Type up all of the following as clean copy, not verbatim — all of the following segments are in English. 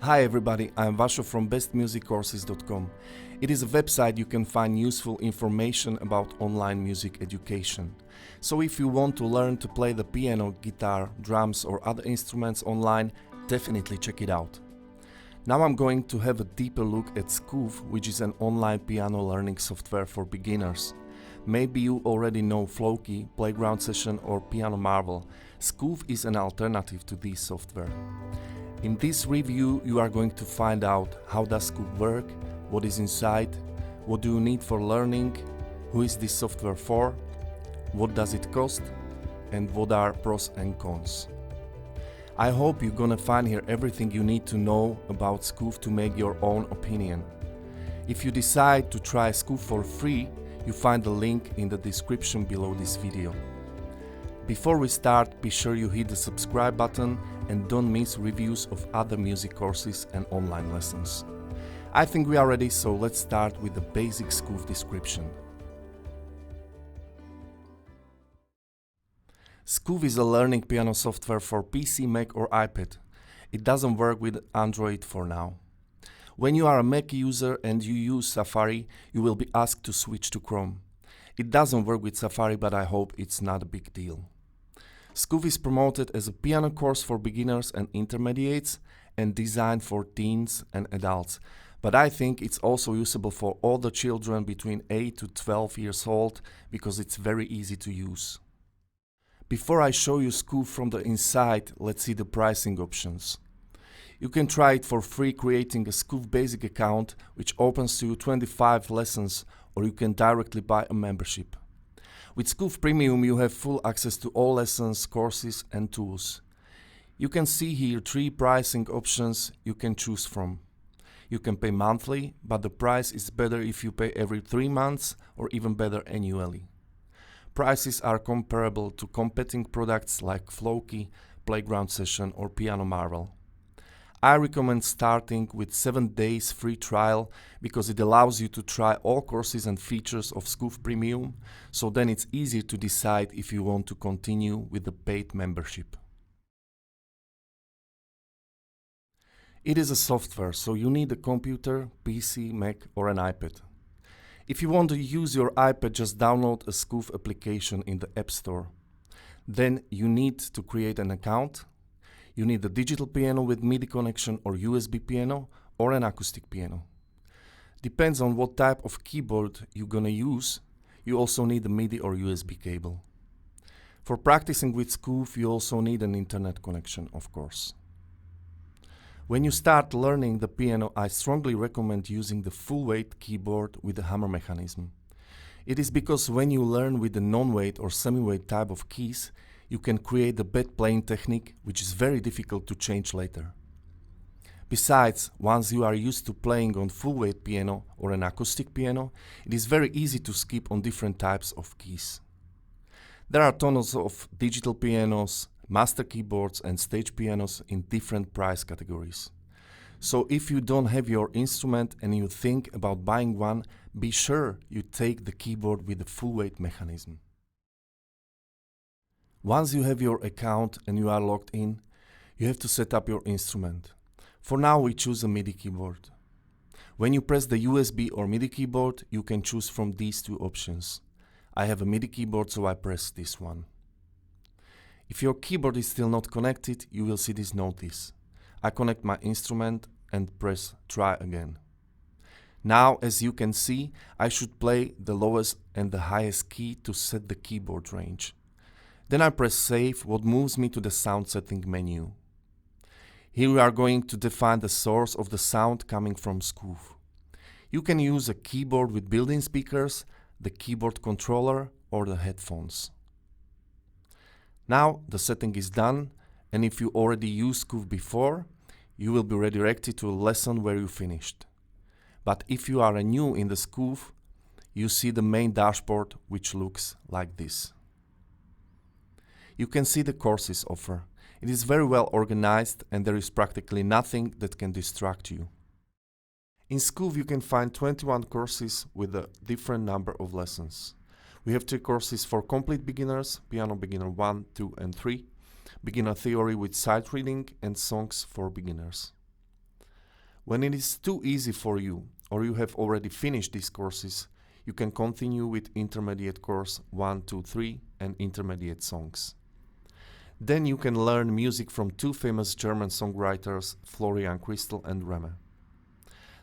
Hi everybody, I'm Vasho from bestmusiccourses.com. It is a website you can find useful information about online music education. So if you want to learn to play the piano, guitar, drums or other instruments online, definitely check it out. Now I'm going to have a deeper look at Skoove, which is an online piano learning software for beginners. Maybe you already know Flowkey, Playground Session or Piano Marvel. Skoove is an alternative to this software. In this review you are going to find out how does Skoove work, what is inside, what do you need for learning, who is this software for, what does it cost, and what are pros and cons. I hope you're gonna find here everything you need to know about Skoove to make your own opinion. If you decide to try Skoove for free, you find the link in the description below this video. Before we start, be sure you hit the subscribe button and don't miss reviews of other music courses and online lessons. I think we are ready, so let's start with the basic Skoove description. Skoove is a learning piano software for PC, Mac or iPad. It doesn't work with Android for now. When you are a Mac user and you use Safari, you will be asked to switch to Chrome. It doesn't work with Safari, but I hope it's not a big deal. Skoove is promoted as a piano course for beginners and intermediates and designed for teens and adults, but I think it's also usable for all the children between 8 to 12 years old because it's very easy to use. Before I show you Skoove from the inside, let's see the pricing options. You can try it for free creating a Skoove basic account which opens to you 25 lessons, or you can directly buy a membership. With Skoove Premium you have full access to all lessons, courses and tools. You can see here 3 pricing options you can choose from. You can pay monthly, but the price is better if you pay every 3 months or even better annually. Prices are comparable to competing products like Flowkey, Playground Session or Piano Marvel. I recommend starting with 7 days free trial because it allows you to try all courses and features of Skoove Premium, so then it's easier to decide if you want to continue with the paid membership. It is a software, so you need a computer, PC, Mac or an iPad. If you want to use your iPad, just download a Skoove application in the App Store. Then you need to create an account. You need a digital piano with MIDI connection or USB piano or an acoustic piano. Depends on what type of keyboard you're gonna use, you also need a MIDI or USB cable. For practicing with Skoove you also need an internet connection, of course. When you start learning the piano, I strongly recommend using the full weight keyboard with the hammer mechanism. It is because when you learn with the non-weight or semi-weight type of keys, you can create the bad playing technique, which is very difficult to change later. Besides, once you are used to playing on full weight piano or an acoustic piano, it is very easy to skip on different types of keys. There are tons of digital pianos, master keyboards and stage pianos in different price categories. So if you don't have your instrument and you think about buying one, be sure you take the keyboard with the full weight mechanism. Once you have your account and you are logged in, you have to set up your instrument. For now we choose a MIDI keyboard. When you press the USB or MIDI keyboard, you can choose from these 2 options. I have a MIDI keyboard, so I press this one. If your keyboard is still not connected, you will see this notice. I connect my instrument and press try again. Now, as you can see, I should play the lowest and the highest key to set the keyboard range. Then I press save, what moves me to the sound setting menu. Here we are going to define the source of the sound coming from Skoove. You can use a keyboard with built-in speakers, the keyboard controller or the headphones. Now the setting is done, and if you already used Skoove before, you will be redirected to a lesson where you finished. But if you are new in the Skoove, you see the main dashboard, which looks like this. You can see the courses offer. It is very well organized and there is practically nothing that can distract you. In Skoove you can find 21 courses with a different number of lessons. We have 3 courses for complete beginners, Piano Beginner 1, 2 and 3, Beginner Theory with sight reading and Songs for beginners. When it is too easy for you, or you have already finished these courses, you can continue with intermediate course 1, 2, 3 and intermediate songs. Then you can learn music from two famous German songwriters, Florian Christel and Remme.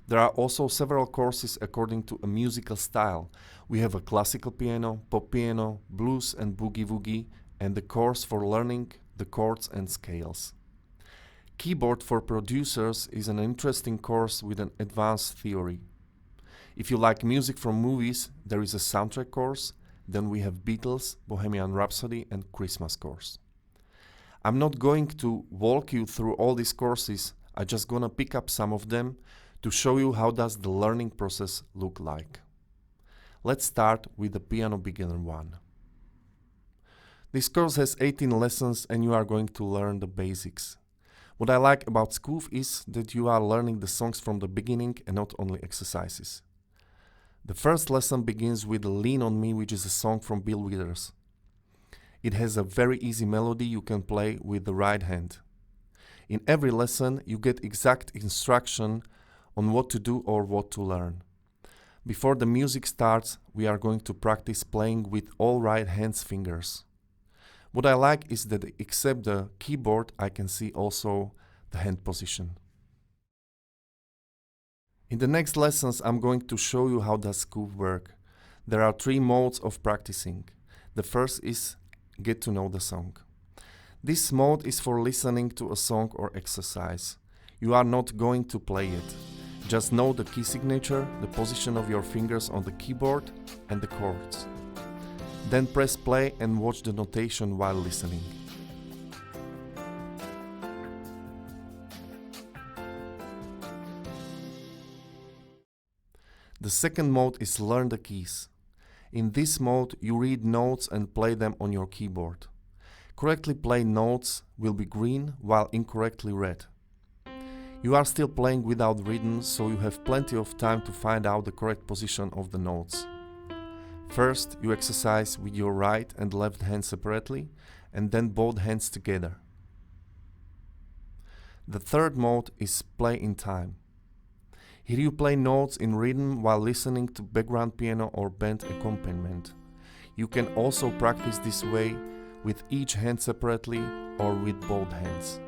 There are also several courses according to a musical style. We have a classical piano, pop piano, blues and boogie-woogie, and the course for learning the chords and scales. Keyboard for Producers is an interesting course with an advanced theory. If you like music from movies, there is a soundtrack course. Then we have Beatles, Bohemian Rhapsody and Christmas course. I'm not going to walk you through all these courses, I'm just gonna pick up some of them to show you how does the learning process look like. Let's start with the Piano Beginner 1. This course has 18 lessons and you are going to learn the basics. What I like about Skoove is that you are learning the songs from the beginning and not only exercises. The first lesson begins with Lean on Me, which is a song from Bill Withers. It has a very easy melody you can play with the right hand. In every lesson you get exact instruction on what to do or what to learn. Before the music starts, we are going to practice playing with all right hand's fingers. What I like is that except the keyboard, I can see also the hand position. In the next lessons, I'm going to show you how does Skoove work. There are 3 modes of practicing. The first is get to know the song. This mode is for listening to a song or exercise. You are not going to play it. Just know the key signature, the position of your fingers on the keyboard and the chords. Then press play and watch the notation while listening. The second mode is learn the keys. In this mode you read notes and play them on your keyboard. Correctly played notes will be green while incorrectly red. You are still playing without rhythm, so you have plenty of time to find out the correct position of the notes. First, you exercise with your right and left hand separately, and then both hands together. The third mode is play in time. Here you play notes in rhythm while listening to background piano or band accompaniment. You can also practice this way with each hand separately or with both hands.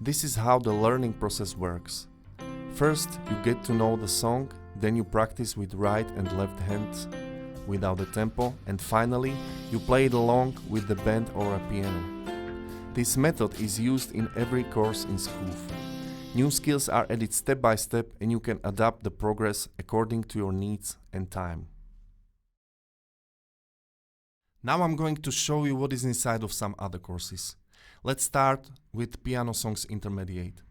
This is how the learning process works. First, you get to know the song, then you practice with right and left hands without the tempo, and finally you play it along with the band or a piano. This method is used in every course in Skoove. New skills are added step by step and you can adapt the progress according to your needs and time. Now I'm going to show you what is inside of some other courses. Let's start with Piano Songs Intermediate.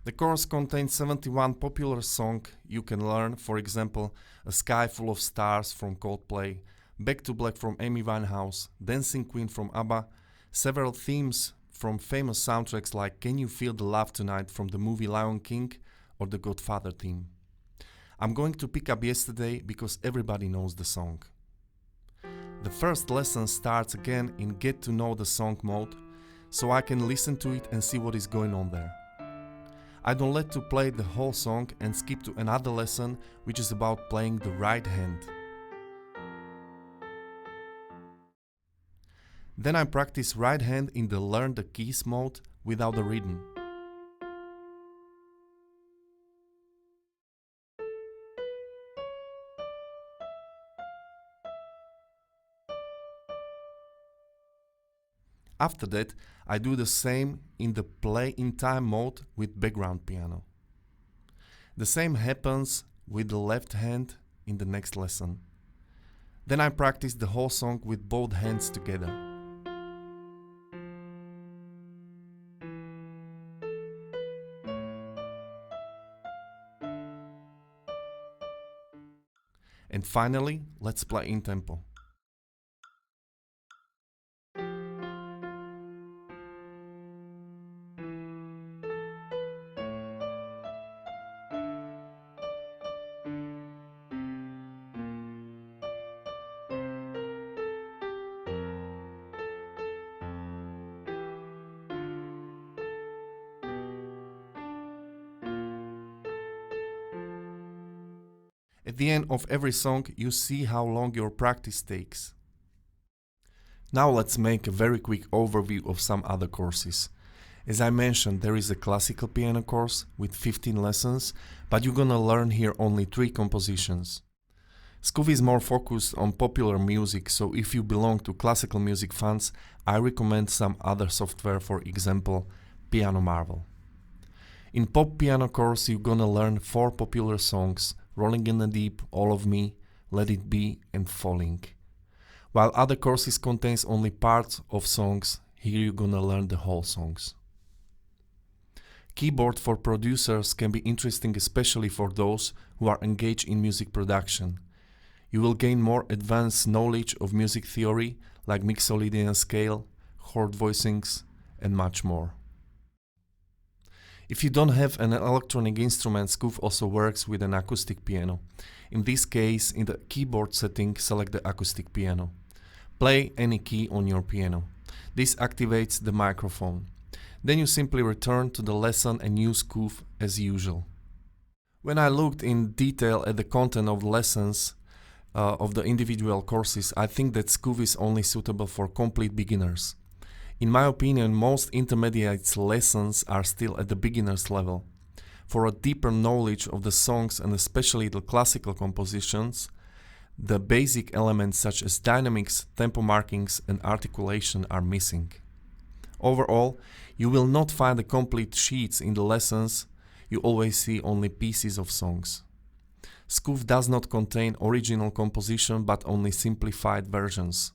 The course contains 71 popular songs you can learn, for example, A Sky Full of Stars from Coldplay, Back to Black from Amy Winehouse, Dancing Queen from ABBA, several themes from famous soundtracks like Can You Feel the Love Tonight from the movie Lion King or the Godfather theme. I'm going to pick up Yesterday because everybody knows the song. The first lesson starts again in Get to Know the Song mode, so I can listen to it and see what is going on there. I don't let to play the whole song and skip to another lesson which is about playing the right hand. Then I practice right hand in the Learn the Keys mode without the rhythm. After that, I do the same in the Play in Time mode with background piano. The same happens with the left hand in the next lesson. Then I practice the whole song with both hands together. And finally, let's play in tempo. At the end of every song, you see how long your practice takes. Now let's make a very quick overview of some other courses. As I mentioned, there is a classical piano course with 15 lessons, but you're gonna learn here only 3 compositions. Skoove is more focused on popular music, so if you belong to classical music fans, I recommend some other software, for example, Piano Marvel. In pop piano course, you're gonna learn 4 popular songs: Rolling in the Deep, All of Me, Let It Be and Falling. While other courses contains only parts of songs, here you're gonna learn the whole songs. Keyboard for producers can be interesting, especially for those who are engaged in music production. You will gain more advanced knowledge of music theory like Mixolydian scale, chord voicings and much more. If you don't have an electronic instrument, Skoove also works with an acoustic piano. In this case, in the keyboard setting, select the acoustic piano. Play any key on your piano. This activates the microphone. Then you simply return to the lesson and use Skoove as usual. When I looked in detail at the content of the lessons of the individual courses, I think that Skoove is only suitable for complete beginners. In my opinion, most intermediate lessons are still at the beginner's level. For a deeper knowledge of the songs and especially the classical compositions, the basic elements such as dynamics, tempo markings and articulation are missing. Overall, you will not find the complete sheets in the lessons, you always see only pieces of songs. Skoove does not contain original composition but only simplified versions.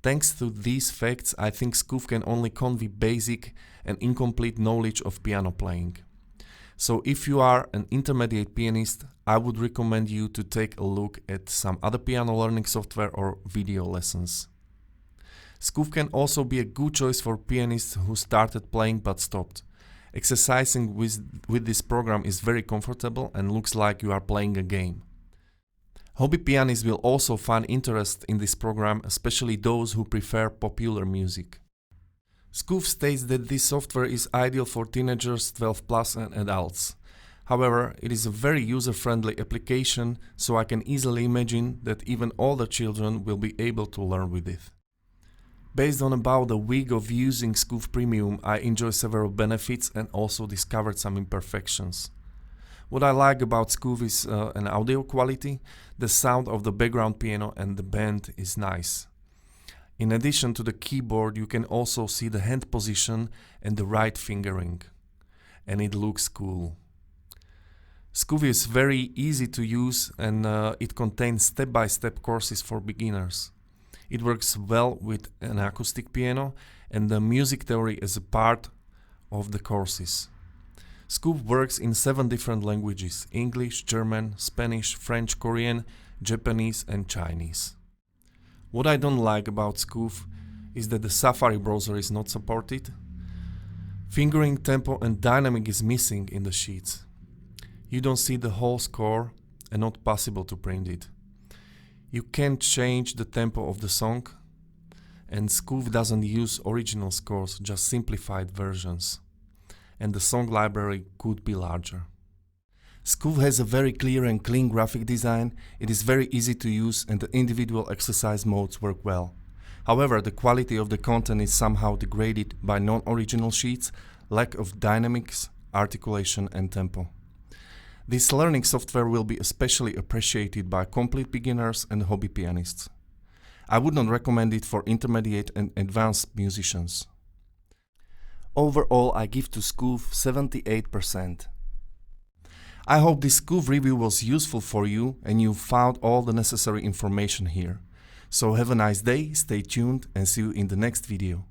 Thanks to these facts, I think Skoove can only convey basic and incomplete knowledge of piano playing. So if you are an intermediate pianist, I would recommend you to take a look at some other piano learning software or video lessons. Skoove can also be a good choice for pianists who started playing but stopped. Exercising with this program is very comfortable and looks like you are playing a game. Hobby pianists will also find interest in this program, especially those who prefer popular music. Skoove states that this software is ideal for teenagers, 12+ and adults. However, it is a very user-friendly application, so I can easily imagine that even older children will be able to learn with it. Based on about a week of using Skoove Premium, I enjoy several benefits and also discovered some imperfections. What I like about Skoove is an audio quality. The sound of the background piano and the band is nice. In addition to the keyboard, you can also see the hand position and the right fingering. And it looks cool. Skoove is very easy to use and it contains step-by-step courses for beginners. It works well with an acoustic piano and the music theory is a part of the courses. Skoove works in 7 different languages: English, German, Spanish, French, Korean, Japanese and Chinese. What I don't like about Skoove is that the Safari browser is not supported. Fingering, tempo and dynamic is missing in the sheets. You don't see the whole score and not possible to print it. You can't change the tempo of the song, and Skoove doesn't use original scores, just simplified versions. And the song library could be larger. Skoove has a very clear and clean graphic design, it is very easy to use and the individual exercise modes work well. However, the quality of the content is somehow degraded by non-original sheets, lack of dynamics, articulation and tempo. This learning software will be especially appreciated by complete beginners and hobby pianists. I would not recommend it for intermediate and advanced musicians. Overall, I give to Skoove 78%. I hope this Skoove review was useful for you and you found all the necessary information here. So have a nice day, stay tuned and see you in the next video.